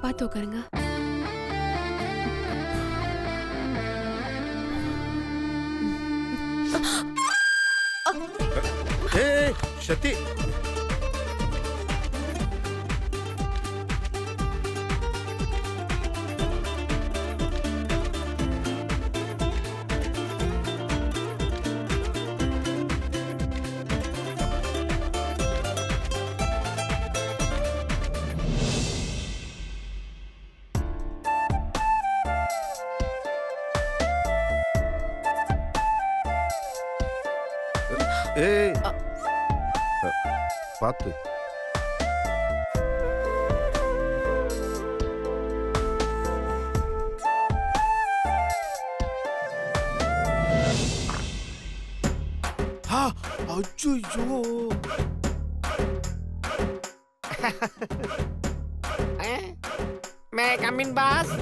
பார்த்து உட்காருங்க. ஏய் சக்தி, ஏய் பார்த்து. அச்சோ, may come in boss.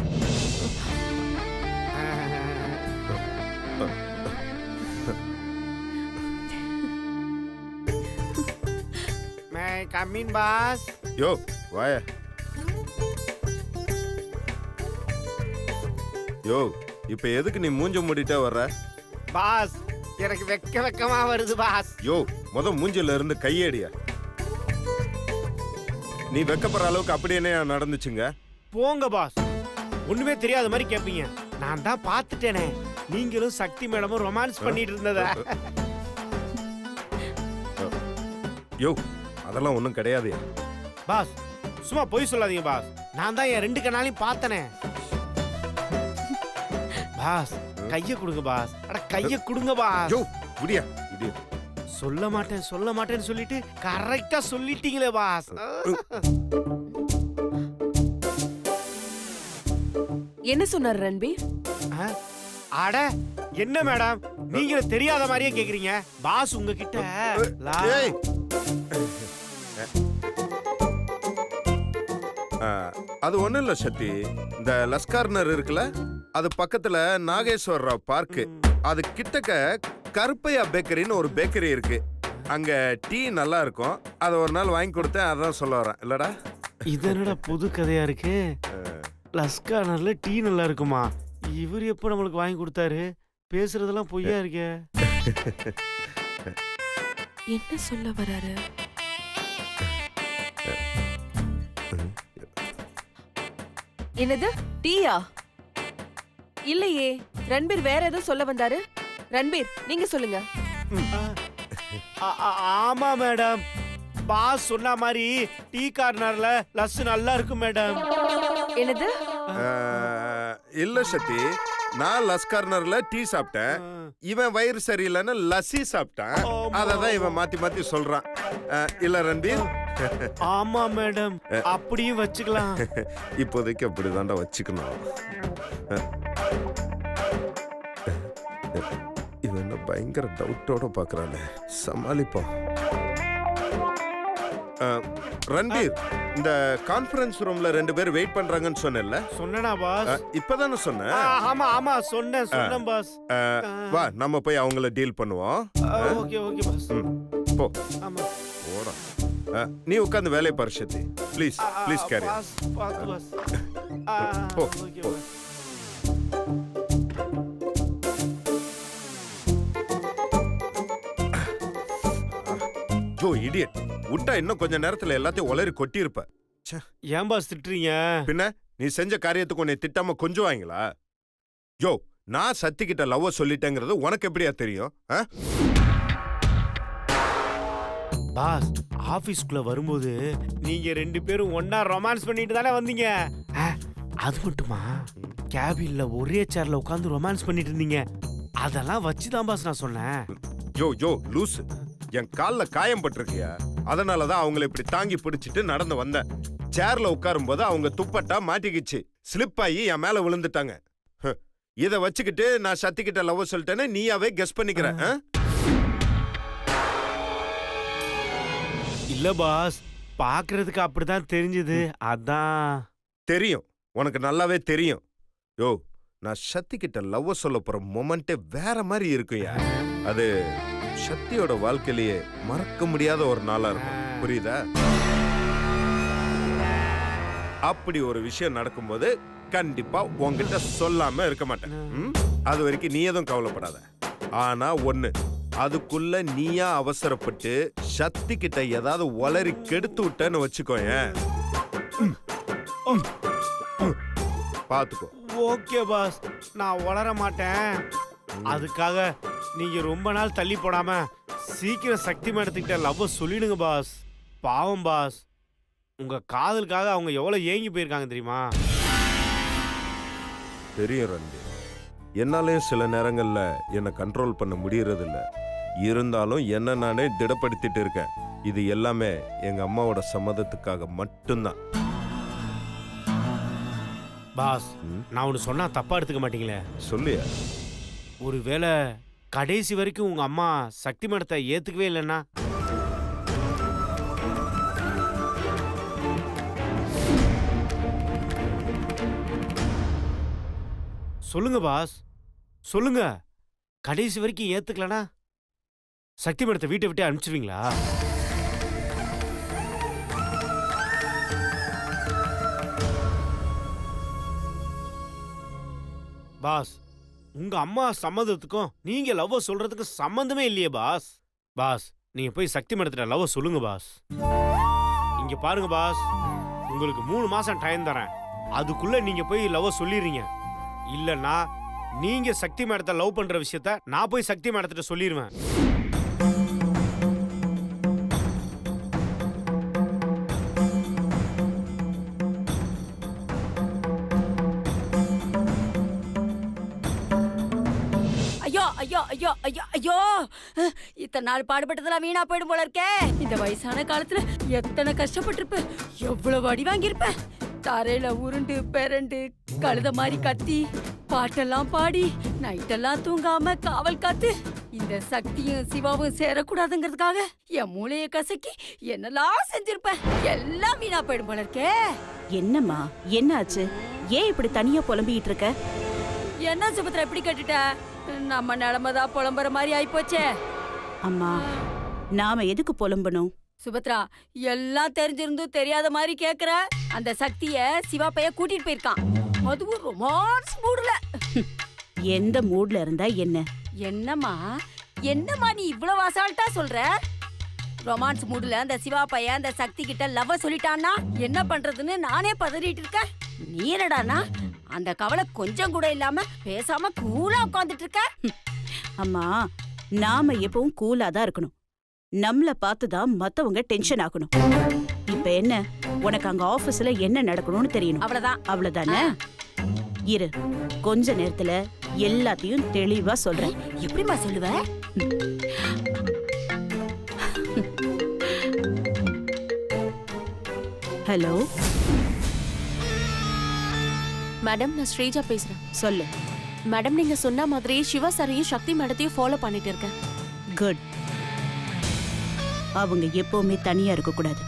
May come in boss. யோ வாய. யோ இப்ப எதுக்கு நீ மூஞ்ச மூடிட்டே வர்ற? பாஸ் எனக்கு வெக்கமா வருது பாஸ். யோ மூஞ்சில இருந்து கையேடியா. நீ வெக்கப்படுற அளவுக்கு அப்படி என்ன நடந்துச்சுங்க? போங்க பாஸ், ஒண்ணுமே தெரியாத மாதிரி கேப்பீங்க. நான் தான் பாத்துட்டேனே, நீங்களும் சக்தி மேடமும் ரொமான்ஸ் பண்ணிட்டு இருந்தத. யோ அதெல்லாம் ஒண்ணும் கிடையாது பாஸ். சும்மா பொய் சொல்லாதீங்க பாஸ், நான் தான் என் 2 கண்ணாலையும் பார்த்தனே. பாஸ் கைய கொடுங்க பாஸ். அட கைய கொடுங்க பாஸ். யோ விடியா விடியா. சொல்ல மாட்டேன்னு சொல்லிட்டு கரெக்டா சொல்லிட்டீங்களே பாஸ். என்ன சொன்னார் ரன்பீர்? அட என்ன மேடம், நீங்க தெரியாத மாதிரியே கேக்குறீங்க. பாஸ் உங்ககிட்ட அது ஒண்ணும் இல்ல சக்தி. இந்த லஸ்கார்னர் இருக்குல்ல, அது பக்கத்துல நாகேஸ்வர ராவ் பார்க்கு, அது கிட்டக்க கருப்பையா பேக்கரின்னு ஒரு பேக்கரி இருக்கு. அங்க டீ நல்லா இருக்கும். அதை ஒரு நாள் வாங்கி கொடுத்தேன், அதான் சொல்ல வரேன். இல்லடா இது என்னடா புது கதையா இருக்கு? லஸ்கார்னர்ல டீ நல்லா இருக்குமா? இவர் எப்ப நம்மளுக்கு வாங்கி கொடுத்தாரு? பேசுறதெல்லாம் பொய்யா இருக்கே. என்ன சொல்ல வராரு? என்னது டீயா? இல்லையே, ரன்பீர் வேற ஏதோ சொல்ல வந்தாரு. ரன்பீர் நீங்க சொல்லுங்க. ஆமா மேடம், பாஸ் சொன்ன மாதிரி டீ கார்னர்ல லஸ் நல்லா இருக்கும் மேடம். என்னது? இல்ல சக்தி, நான் லஸ்கார்னர்ல டீ சாப்பிட்டேன். இவன் வயிறு சரியில்லைன்னு லஸ்ஸி சாப்பிட்டான். அததான் இவன் மாத்தி மாத்தி சொல்றான். இல்ல ரன்பீர்? ஆமா மேடம், அப்படியும் வச்சுக்கலாம். இப்போதைக்கு அப்படிதான்டா வச்சுக்கணும். இவன் என்ன பயங்கர டவுட்டோட பாக்குறானே, சமாளிப்போம். ரன்பீர், இந்த கான்ஃபரன்ஸ் ரூம்ல 2 பேர் வெயிட் பண்றாங்கன்னு சொன்னேன்ல? சொன்னேனா பாஸ்? இப்பதானே சொன்னேன். ஆமா சொன்னேன் பாஸ். வா நம்ம போய் அவங்கள டீல் பண்ணுவோம். Okay boss. போ. ஆமா போடா. நீ உட்கார்ந்து வேலைய பாரு சக்தி. ப்ளீஸ் கேரி. பாஸ் பாத்து பாஸ். போ. Okay boss. ஜோ இடியட், விட்டா இன்னும் கொஞ்ச நேரத்துல எல்லாத்தையும் உளறி கொட்டி இருப்ப. ஏன் பாஸ் திட்டுறீங்க? பின்ன நீ செஞ்ச காரியத்துக்கு உன்னை திட்டாம கொஞ்சுவாங்களா? ஜோ நான் சத்தி கிட்ட லவ் சொல்லிட்டேங்கிறது உனக்கு எப்படியா தெரியும்? பாஸ் ஆபீஸ்க்குள்ள வரும்போது நீங்க 2 பேரும் ஒண்ணா ரொமான்ஸ் பண்ணிட்டு தானே வந்தீங்க. அது மட்டுமா, கேபின்ல ஒரே சேர்ல உட்கார்ந்து ரொமான்ஸ் பண்ணிட்டு இருந்தீங்க. அதெல்லாம் வச்சுதான் பாஸ் நான் சொன்னேன். ஜோ லூஸ், என் கால்ல காயம் பட்டிருக்கியா? அதனாலதான் அவங்களை இப்படி தாங்கி பிடிச்சிட்டு நடந்து வந்தேன். சேர்ல உட்காரும் போது அவங்க துப்பட்டா மாட்டிக்கிச்சு, ஸ்லிப் ஆகி என் மேல விழுந்துட்டாங்க. இத வச்சுக்கிட்டு நான் சத்திக்கிட்ட லவ் சொல்லிட்டேன்னு நீயாவே கெஸ் பண்ணிக்கிற? இல்ல பாஸ், பாக்குறதுக்கு அப்படிதான் தெரிஞ்சது. அதான். தெரியும், உனக்கு நல்லாவே தெரியும். யோ நான் சத்திக்கிட்ட லவ் சொல்ல போற மொமெண்டே வேற மாதிரி இருக்குயா. அது சக்தியோட வாழ்க்கையிலேயே மறக்க முடியாத ஒரு நாளா இருக்கும். புரியுதா? அப்படி ஒரு விஷயம் நடக்கும்போது கண்டிப்பா உன்கிட்ட சொல்லாம இருக்க மாட்டேன். அது வரைக்கும் நீ எதுவும் கவலைப்படாத. ஆனா ஒண்ணு, அதுக்குள்ள நீயா அவசரப்பட்டு சக்தி கிட்ட ஏதாவது ஒளரி கெடுத்து விட்டேன்னு வச்சுக்கோயேன், பாத்துக்கோ. ஓகே பாஸ், நான் வளர மாட்டேன். அதுக்காக நீங்க ரொம்ப நாள் தள்ளி போடாம சீக்கிரம் சக்தி மேடத்துக்கிட்ட லவ் சொல்லிடுங்க பாஸ். பாவம் பாஸ், உங்க காதலுக்காக அவங்க எவ்வளவு ஏங்கி போயிருக்காங்க தெரியுமா? தெரியும் ரன்வீர், என்னாலையும் சில நேரங்கள்ல என்னை கண்ட்ரோல் பண்ண முடியறது இல்ல. இருந்தாலும் என்ன நானே திடப்படுத்திட்டு இருக்கேன். இது எல்லாமே எங்க அம்மாவோட சம்மதத்துக்காக மட்டும்தான். பாஸ், நான் ஒன்று சொன்னா தப்பா எடுத்துக்க மாட்டீங்களே? சொல்லியா? ஒருவேளை கடைசி வரைக்கும் உங்க அம்மா சக்தி மேடத்தை ஏத்துக்கவே இல்லைன்னா? சொல்லுங்க பாஸ், சொல்லுங்க. கடைசி வரைக்கும் ஏத்துக்கலனா சக்தி மேடத்தை வீட்டை விட்டு அனுப்பிச்சிருவீங்களா? பாஸ், உங்க அம்மா சம்மதத்துக்கும் நீங்க லவ் சொல்றதுக்கு சம்பந்தமே இல்லையே பாஸ். பாஸ், நீங்க போய் சக்தி மேடத்திட்ட லவ் சொல்லுங்க பாஸ். இங்க பாருங்க பாஸ், உங்களுக்கு 3 மாசம் டைம் தரேன். அதுக்குள்ள நீங்க போய் லவ் சொல்லிடுறீங்க. இல்லன்னா நீங்க சக்தி மேடத்தை லவ் பண்ற விஷயத்த நான் போய் சக்தி மேடத்திட்ட சொல்லிடுவேன். ஐயோ ஐயோ ஐயோ ஐயோ ஐயோ, இத்தனை நாள் பாடுபட்டதெல்லாம் வீணா போயிடும் போல இருக்கே. இந்த வயசான காலத்துல எத்தனை கஷ்டப்பட்டிருப்ப, எவ்வளவு அடி வாங்கியிருப்ப. தரையில உருண்டு பெரண்டு கழுத மாதிரி கத்தி பாட்டெல்லாம் பாடி நைட்டெல்லாம் தூங்காம காவல் காத்து இந்த சக்தியும் சிவாவும் சேரக்கூடாதுங்கிறதுக்காக என் மூளைய கசக்கி என்னெல்லாம் செஞ்சிருப்ப. எல்லாம் வீணா போயிடும் போல இருக்கே. என்னம்மா, என்னாச்சு? ஏன் இப்படி தனியா புலம்பிக்கிட்டு இருக்க? என்ன சுபத்ரா இப்படி கேட்டுட்ட? நம்ம நிலமதான் புலம்புற மாதிரி ஆயிப்போச்சே. அம்மா, நாம எதுக்கு புலம்பணும்? சுபத்ரா, எல்லாம் தெரிஞ்சிருந்தும் தெரியாத மாதிரி கேக்குற. அந்த சக்திய சிவா பைய கூட்டிட்டு போயிருக்கான். அதுவும் ரொமான்ஸ் மூடுல. எந்த மூட்ல இருந்தா என்ன? என்னம்மா என்னம்மா நீ இவ்வளவு அசால்ட்டா சொல்ற? ரொமான்ஸ் மூடுல அந்த சிவா பைய அந்த சக்தி கிட்ட லவ் சொல்லிட்டான்னா என்ன பண்றதுன்னு நானே பதறிட்டு இருக்கேன். நீ என்னடானா அந்த கவலை கொஞ்சம் கூட இல்லாம பேசாம கூலா உட்கார்ந்துட்டு இருக்க. அம்மா, நாம எப்பவும் கூலா தான் இருக்கணும். நம்மள பார்த்துதான் மத்தவங்க டென்ஷன் ஆகணும். இப்ப என்ன, உனக்கு அங்க ஆபீஸ்ல என்ன நடக்கணும்னு தெரியணும். அவ்வளவுதான். அவ்வளவுதானே? இரு, கொஞ்ச நேரத்துல எல்லாத்தையும் தெளிவா சொல்றேன். எப்படிமா சொல்லுவ? ஹலோ மேடம், நான் ஸ்ரீஜா பேசுறேன். சொல்லு. மேடம், நீங்க சொன்ன மாதிரி சிவா சாரையும் சக்தி மேடத்தையும் ஃபாலோ பண்ணிட்டு இருக்கேன். குட். அவங்க எப்பவுமே தனியா இருக்க கூடாது.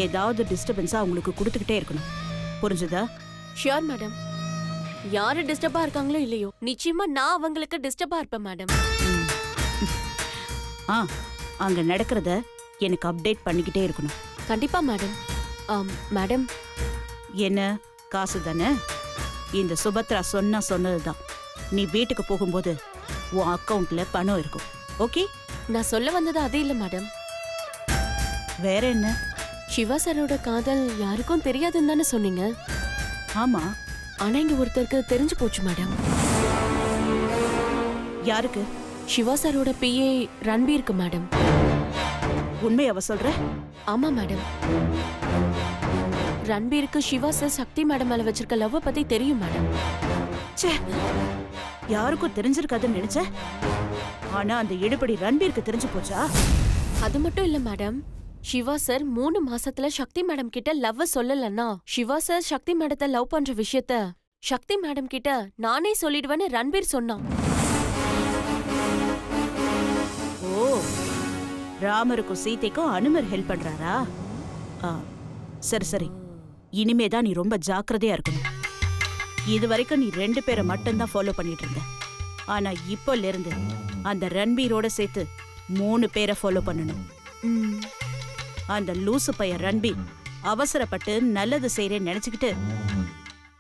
ஏதாவது டிஸ்டர்பன்ஸா அவங்களுக்கு கொடுத்துக்கிட்டே இருக்கணும். புரிஞ்சுதா? Sure madam. யாரு டிஸ்டர்பா இருக்காங்களோ இல்லையோ, நிச்சயமா நான் அவங்களுக்கு டிஸ்டர்பா இருப்பேன் மேடம். ஆ, அங்க நடக்கிறத எனக்கு அப்டேட் பண்ணிக்கிட்டே இருக்கணும். கண்டிப்பா மேடம். மேடம், என்ன, காசு தானே? இந்த சுபத்ரா சொன்னதுதான். நீ வீட்டுக்கு போகும்போது உன் அக்கவுண்ட்ல பணம் இருக்கும். ஓகே? நான் சொல்ல வந்தது அது இல்ல மேடம். வேற என்ன? சிவா சாரோட காதல் யாருக்கும் தெரியாதுன்னு தானே சொன்னீங்க? ஆமா. ஆனா இங்க ஒருத்தருக்கு தெரிஞ்சு போச்சு மேடம். யாருக்கு? சிவா சாரோட பிஏ ரன்பீருக்கு மேடம். உண்மையாவ சொல்ற? ஆமா மேடம். ரன்பீருக்கு சிவா சார் சக்தி மேடம் மேல வச்சிருக்க லவ் பத்தி தெரியும் மேடம். ச்சே, யாருக்கும் தெரிஞ்சிருக்காதுன்னு நினைச்ச. ஆனா அந்த எடுபடி ரன்பீருக்கு தெரிஞ்சு போச்சா? அது மட்டும் இல்ல மேடம், சிவா சார் 3 மாசத்துல சக்தி மேடம் கிட்ட லவ் சொல்லலன்னா சிவா சார் சக்தி மேடத்தை லவ் பண்ற விஷயத்த சக்தி மேடம் கிட்ட நானே சொல்லிடுவேன்னு ரன்பீர் சொன்னான். ஓ, ராமருக்கும் சீதைக்கும் அனுமர் ஹெல்ப் பண்றாரா? சரி சரி, இனிமேதான் நீ ரொம்ப ஜாக்கிரதையா இருக்கணும். இது வரைக்கும் நீ 2 பேரை மட்டும்தான் ஃபாலோ பண்ணிட்டு இருந்த. ஆனா இப்போல இருந்து அந்த ரன்பீரோட சேர்த்து 3 பேரை ஃபாலோ பண்ணணும். அந்த லூசு பையன் ரன்பீர் அவசரப்பட்டு நல்லது செய்யறேன்னு நினைச்சுக்கிட்டு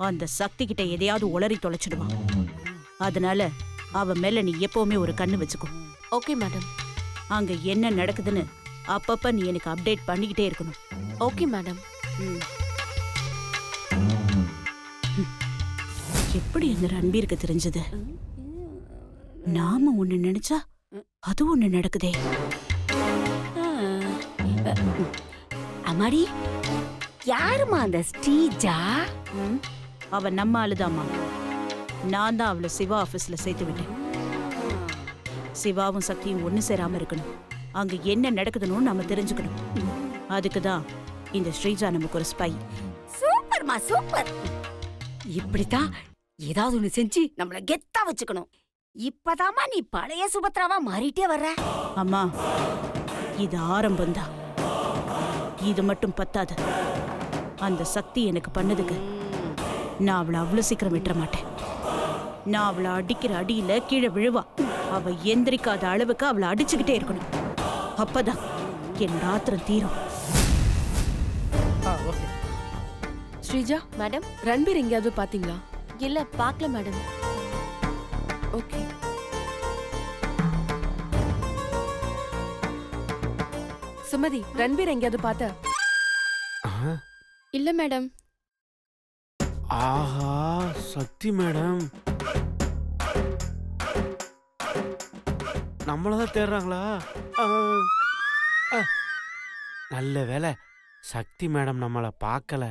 அந்த சக்தி கிட்ட எதையாவது உளறி தொலைச்சிடுவான். அதனால அவ மேல நீ எப்பவுமே ஒரு கண்ணு வச்சுக்கோ. Okay madam. அங்க என்ன நடக்குதுன்னு அப்பப்ப நீ எனக்கு அப்டேட் பண்ணிக்கிட்டே இருக்கணும். Okay madam. எப்படி இந்த ரன்பீருக்கு தெரிஞ்சது? நாம ஒண்ணு நினைச்சா அது ஒண்ணு நடக்குதே. அம்மாடி, யாருமா அந்த ஸ்ரீஜா? அவ நம்ம ஆளுதாம்மா. நான் தான் அவளை சிவா ஆபீஸ்ல சேர்த்து விட்டேன். சிவாவும் சக்தியும் ஒண்ணு சேராம இருக்கணும். அங்க என்ன நடக்குதுன்னு நம்ம தெரிஞ்சுக்கணும். அதுக்குதான் இந்த ஸ்ரீஜா நமக்கு ஒரு ஸ்பை. சூப்பர்மா, சூப்பர். இப்படித்தான் ஏதாவது ஒண்ணு செஞ்சு நம்மள கெத்தா வச்சுக்கணும். இப்பதாமா நீ பழைய சுபத்ராவா மாறிட்டே வர்ற. அம்மா, இது ஆரம்பம்தான். இது மட்டும் பத்தாது. அந்த சக்தி எனக்கு பண்ணதுக்கு நான் அவளை அவ்வளவு சீக்கிரம் விட்டுற மாட்டேன். நான் அவளை அடிக்கிற அடியில கீழே விழுவா. அவ எந்திரிக்காத அளவுக்கு அவளை அடிச்சுக்கிட்டே இருக்கணும். அப்பதான் என் ராத்திரம் தீரும். ஸ்ரீஜா மேடம், ரன்பீர் எங்கேயாவது பாத்தீங்களா? இல்ல பார்க்கல மேடம். ஓகே. சுமதி, ரன்பீர் எங்கேயாவது பார்த்த? இல்ல மேடம். ஆஹா, சக்தி மேடம் நம்மளதான் தேடுறாங்களா? நல்ல வேலை சக்தி மேடம் நம்மளை பார்க்கல.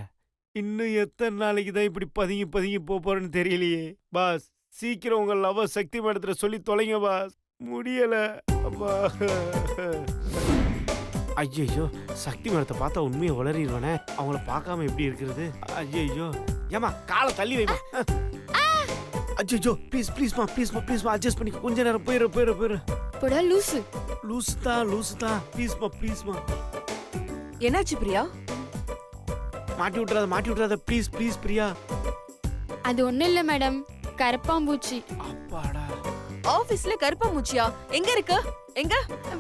இன்னும் எத்தனை நாளைக்கு தான் இப்படி பதுங்கி பதுங்கி போறேன்னு தெரியலையே. பாஸ், சீக்கிரம் உங்க லவ் சக்தி மேடத்துல சொல்லி தொலைங்க பாஸ். முடியல. அப்பா, ஐயோ, சக்தி மேடத்தை பார்த்தா உண்மையை உளறிடுவானே. அவங்கள பார்க்காம எப்படி இருக்கிறது? ஐயோ, ஏமா காலை தள்ளி வைமா. ஐயோ, ப்ளீஸ்மா அட்ஜஸ்ட் பண்ணி கொஞ்ச நேரம் போயிரு. போடா லூசு. லூசு தான் ப்ளீஸ்மா. என்னாச்சு பிரியா? மாட்டி விட்டுறாத ப்ளீஸ் பிரியா. அது ஒண்ணும் இல்ல மேடம், கரப்பாம்பூச்சி. அப்பாடா. ஆபீஸ்ல கருப்பாம்பூச்சியா? எங்க இருக்கு? எங்க?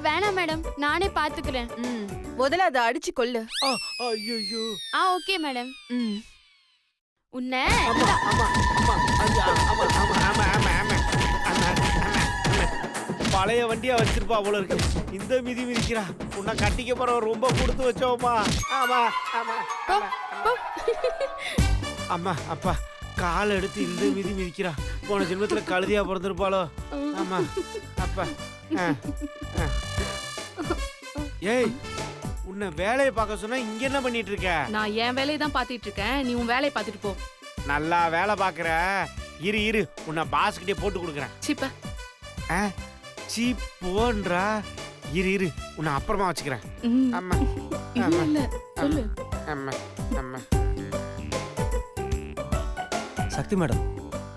வேணாம் மேடம், நானே பாத்துக்கிறேன். முதல்ல அதை அடிச்சு கொல்லு. ஐயோ. Okay madam. உன்னை பழைய வண்டியா வச்சிருப்பா போல இருக்கு. இந்த மிதி மிதிக்கிறா. உன்னை கட்டிக்க போற ரொம்ப கொடுத்து வச்சோமா. அம்மா அப்பா காலை எடுத்து இந்த மிதி மிதிக்கிறா. போன ஜென்மத்துல கழுதியா பிறந்திருப்பாளோ. ஆமா அப்பா. ஏய், உன்னை வேலையை பார்க்க சொன்னா இங்க என்ன பண்ணிட்டு இருக்க? நான் என் வேலையை தான் பாத்துட்டு இருக்கேன், நீ உன் வேலையை பாத்துட்டு போ. நல்லா வேலை பாக்குற. இரு உன்னை பாஸ் கிட்டே போட்டு கொடுக்குறேன். சிப்ப சீப் போன்றா. இரு உன்னை அப்புறமா வச்சுக்கிறேன். அம்மா இல்ல சொல்லு. அம்மா. சக்தி மேடம்,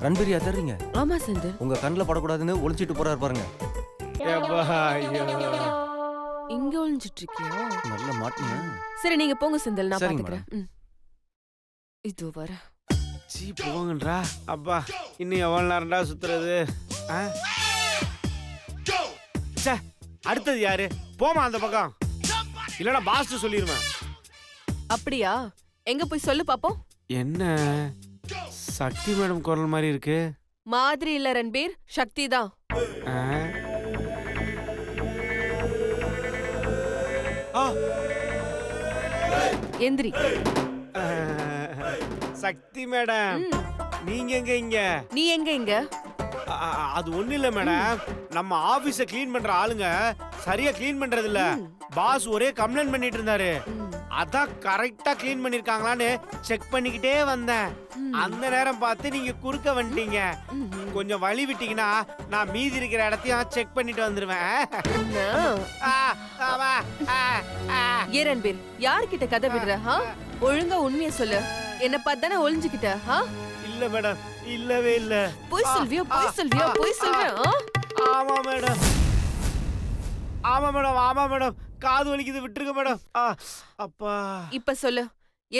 ரன்பீர் யாத்தறீங்க? ஆமா செந்தில். உங்க கண்ணில் படக்கூடாதுன்னு ஒளிச்சிட்டு போறாரு பாருங்க. இங்க ஒளிஞ்சிட்டு இருக்கியா? நல்ல மாட்டினியா? சரி நீங்க போங்க செந்தில், நான் சரிங்க பாத்துக்கிறேன். இது வர சீப் போங்கன்றா. அப்பா, இன்னும் எவ்வளவு நேரம்டா சுத்துறது? அடுத்தது யாரு? போமா அந்த பக்கம். இல்லடா பாஸ் சொல்லிருவேன். அப்படியா? எங்க போய் சொல்லு பாப்போம். என்ன சக்தி மேடம் குரல் மாதிரி இருக்கு? மாதிரி இல்ல ரன்பீர், சக்தி தான். எந்திரி. சக்தி மேடம், நீங்க எங்க இங்க? நீ எங்க இங்க? அது ஒண்ணு இல்ல மேடம், நம்ம ஆபீஸ கிளீன் பண்ற ஆளுங்க சரியா கிளீன் பண்றது இல்ல. பாஸ் ஒரே கம்ப்ளைண்ட் பண்ணிட்டு இருந்தாரு. அதான் கரெக்டா கிளீன் பண்ணிருக்காங்களான்னு செக் பண்ணிக்கிட்டே வந்தேன். அந்த நேரம் பார்த்து நீங்க குறுக்க வந்துட்டீங்க. கொஞ்சம் வழி விட்டீங்கன்னா நான் மீதி இருக்கிற இடத்தையும் செக் பண்ணிட்டு வந்துருவேன். ஏ ரன்பீர், யார்கிட்ட கதை விடுற? ஒழுங்கா உண்மைய சொல்லு. என்ன பார்த்தானே ஒளிஞ்சுக்கிட்ட? இல்ல மேடம், இல்லவே இல்ல. போய் சொல்வியா? ஆமா மேடம், காது வலிக்குது, விட்டுருங்க மேடம். அப்பா, இப்ப சொல்லு,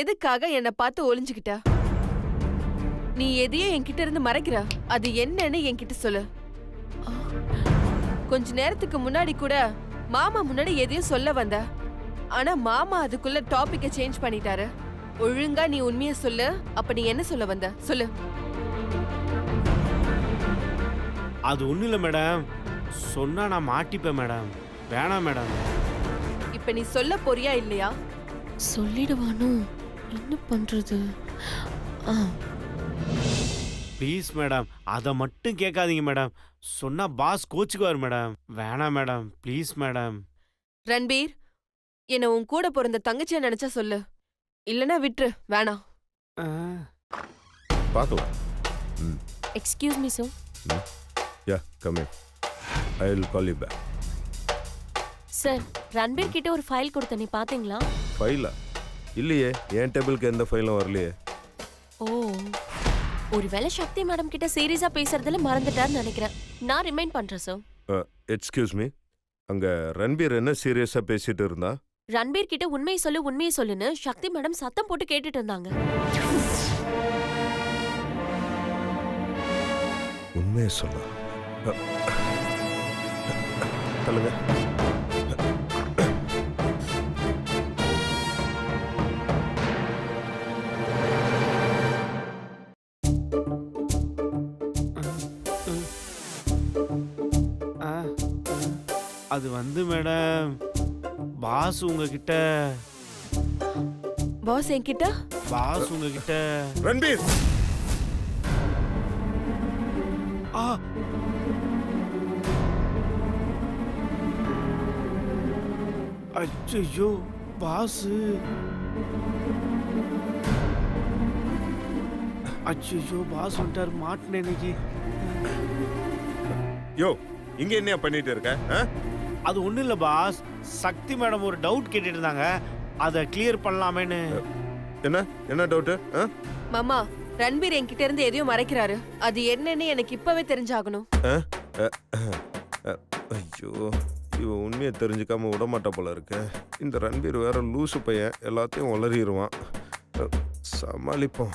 எதுக்காக என்ன பார்த்து ஒளிஞ்சுக்கிட்ட? நீ எதையோ என்கிட்ட இருந்து மறைக்கிற. அது என்னன்னு என்கிட்ட சொல்லு. கொஞ்ச நேரத்துக்கு முன்னாடி கூட மாமா முன்னாடி எதையும் சொல்ல வந்த. ஆனா மாமா அதுக்குள்ள டாபிக்க சேஞ்ச் பண்ணிட்டாரு. ஒழுங்கா நீ உண்மையை சொல்லு. அப்ப நீ என்ன சொல்ல வந்த சொல்லு. அது ஒண்ணும் இல்ல மேடம். சொன்னா நான் மாட்டிப்பேன் மேடம். வேணாம் மேடம். இப்ப நீ சொல்ல போறியா இல்லையா? சொல்லிடுவானோ என்ன பண்றது? ப்ளீஸ் மேடம், அதை மட்டும் கேட்காதீங்க மேடம். சொன்னா பாஸ் கோச்சுக்குவார் மேடம். வேணாம் மேடம், ப்ளீஸ் மேடம். ரன்பீர், என்ன உன் கூட பிறந்த தங்கச்சியா நினைச்சா சொல்லு. இல்லனா விட்டுரு, வேணாம். பார்க்கலாம். Excuse me sir. Ya come in. I will call you back. Sir, Ranbir கிட்ட ஒரு ஃபைல் கொடுத்த, நீ பாத்தீங்களா? ஃபைலா? இல்லையே, என் டேபிளுக்கு எந்த ஃபைலும் வரலையே. ஓ, ஒருவேளை சக்தி மேடம் கிட்ட சீரியஸா பேசுறதுல மறந்துட்டாருன்னு நினைக்கிறேன். நான் ரிமைண்ட் பண்றேன் சார். எக்ஸ்கியூஸ் மீ, அங்க ரன்பீர் என்ன சீரியஸா பேசிட்டு இருந்தா? ரன்பீர் கிட்ட உண்மையை சொல்லுன்னு சக்தி மேடம் சத்தம் போட்டு கேட்டுட்டு இருந்தாங்க. உண்மையை சொல்ல சொல்லுங்க. அது வந்து மேடம், பாஸ் உங்ககிட்ட பாஸ் உங்ககிட்ட ரன்பீர், அச்சோ பாஸ், அச்சோ பாஸ் வந்துட்டார். மாட்டினேன் இன்னைக்கு. யோ இங்க என்ன பண்ணிட்டு இருக்க? அது ஒண்ணும் இல்ல பாஸ், சக்தி மேடம் ஒரு டவுட் கேட்டுட்டு இருந்தாங்க, அதை கிளியர் பண்ணலாமேன்னு. என்ன டவுட்? மாமா, ரன்பீர் என்கிட்ட இருந்து எதையும் மறைக்கிறாரு. அது என்னன்னு எனக்கு இப்பவே தெரிஞ்சாகணும். ஐயோ, இவ உண்மையை தெரிஞ்சுக்காம விட மாட்டா போல இருக்கு. இந்த ரன்பீர் வேற லூசு பையன், எல்லாத்தையும் உளறிடுவான். சமாளிப்போம்.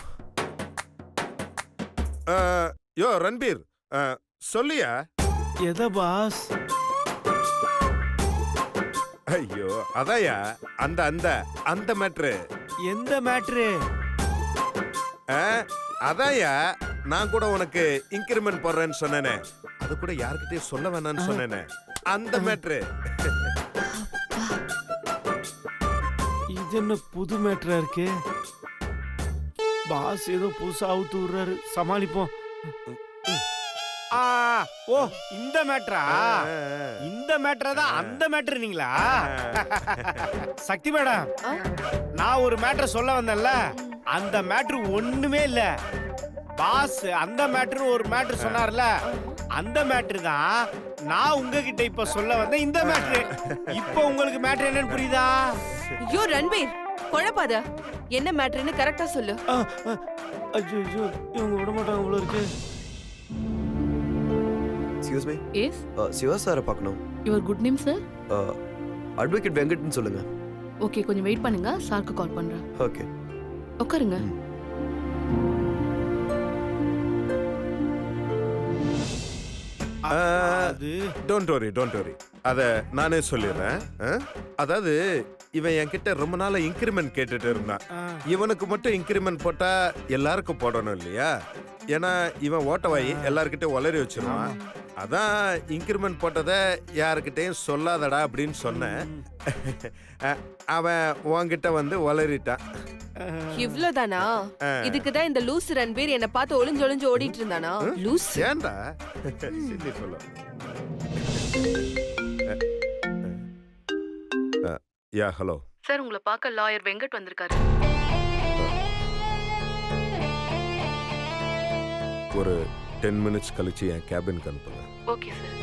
யோ ரன்பீர், சொல்லியா? எதை பாஸ்? ஐயோ அதாயா, அந்த அந்த அந்த மேட்ரு. எந்த மேட்ரு? அதாயா, நான் கூட உனக்கு இன்கிரிமெண்ட் போடுறேன்னு சொன்னேனே, அது கூட யார்கிட்டயும் சொல்ல வேணாம்னு சொன்னேனே, அந்த மேட்ரு. இது என்ன புது மேட்ரா இருக்கு? பாஸ் ஏதோ புதுசா அவுத்து விடுறாரு, சமாளிப்போம். ஓ, இந்த மேட்ரா? இந்த மேட்ரா தான் அந்த மேட்ரு நீங்களா? சக்தி மேடம், நான் ஒரு மேட்ரை சொல்ல வந்தேன்ல, அந்த மேட்ரு ஒண்ணுமே இல்ல. பாஸ் அந்த மேட்ரு ஒரு மேட்ரு சொன்னார்ல, அந்த மேட்ரு தான் நான் உங்ககிட்ட இப்ப சொல்ல வந்தேன். இந்த மேட்ரு இப்ப உங்களுக்கு மேட்ரு என்னன்னு புரியுதா? ஐயோ ரன்பீர், குழப்பாத. என்ன மேட்டர்னு கரெக்டா சொல்லு. ஐயோ, இவங்க விட மாட்டாங்க போல இருக்கு. Excuse me. எஸ், சிவா சாரை பார்க்கணும். Your good name sir? Advocate வெங்கட்னு சொல்லுங்க. ஓகே, கொஞ்சம் வெயிட் பண்ணுங்க, சாருக்கு கால் பண்றேன். ஓகே, உட்காருங்க. டோன்ட் வரி, அத நானே சொல்லிடுறேன். அதாவது இவன் என்கிட்ட ரொம்ப நாளா இன்கிரிமெண்ட் கேட்டுட்டு இருந்தான். இவனுக்கு மட்டும் இன்கிரிமெண்ட் போட்டா எல்லாருக்கும் போடணும் இல்லையா? ஏன்னா இவன் ஓட்டவாயி, எல்லார்கிட்டயும் உளறி வச்சிருவான். அதான் இன்கிரிமெண்ட் போட்டதை யாருக்கிட்டையும் சொல்லாதடா அப்படின்னு சொன்னேன். அவன் உன்கிட்ட வந்து உளறிட்டான். இவ்ளோதானா? இதுக்குதான் இந்த லூஸ் ரன்பீர் என்ன பார்த்து ஒளிஞ்சு ஓடிட்டு இருந்தானா? லூஸ். ஏன்டா சில்லி சொல்ல. யா ஹலோ சார், உங்களை பார்க்க லாயர் வெங்கட் வந்திருக்காரு. ஒரு 10 மினிட்ஸ் கழிச்சு என் கேபினுக்கு அனுப்புங்க. Okay sir.